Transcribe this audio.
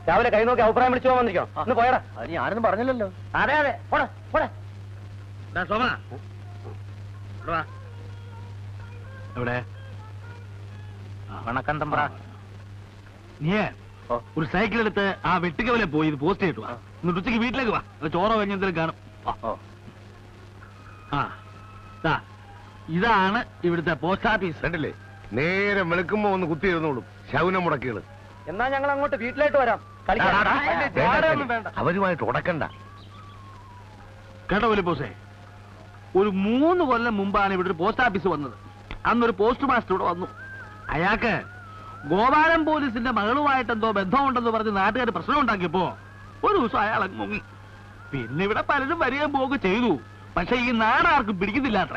രാവിലെ കൈ നോക്കി അഭിപ്രായം വിളിച്ചു പോകാൻ വന്നിരിക്കണം. ഒന്ന് പോയടാ. അത് ഞാനൊന്നും പറഞ്ഞില്ലല്ലോ. അതെ അതെ, പോടാ പോടാ. എവിടെ വണക്കം തമ്പ്ര. നീ ഒരു സൈക്കിൾ എടുത്ത് ആ വെട്ടിക്കവലെ പോയി ഇത് പോസ്റ്റ് ചെയ്തിട്ട് വാ. എന്നിട്ട് ഉച്ചയ്ക്ക് വീട്ടിലേക്ക് വാ. ചോറോ കഴിഞ്ഞ എന്തെങ്കിലും കാണും. ആ ഇതാണ് ഇവിടുത്തെ പോസ്റ്റ് ഓഫീസ്. കണ്ടില്ലേ, നേരെ വെളുക്കുമ്പോ ഒന്ന് കുത്തിയിരുന്നോളും ശൗനം മുടക്കികള്. എന്നാ ഞങ്ങൾ അങ്ങോട്ട് വീട്ടിലേക്ക് വരാം. അവരുമായിട്ട് ഉടക്കണ്ട കേട്ടോ പോസേ. ഒരു 3 കൊല്ലം മുമ്പാണ് ഇവിടെ ഒരു പോസ്റ്റ് ഓഫീസ് വന്നത്. അന്നൊരു പോസ്റ്റ് മാസ്റ്റർ ഇവിടെ വന്നു. അയാൾക്ക് ഗോപാലൻ പോലീസിന്റെ മകളുമായിട്ട് എന്തോ ബന്ധമുണ്ടെന്ന് പറഞ്ഞ് നാട്ടുകാർ പ്രശ്നം ഉണ്ടാക്കിയപ്പോ ഒരു ദിവസം അയാൾ മുങ്ങി. പിന്നെ ഇവിടെ പലരും വരികയും പോവുകയും ചെയ്തു. പക്ഷെ ഈ നാടാർക്കും പിടിക്കുന്നില്ല അത്രേ.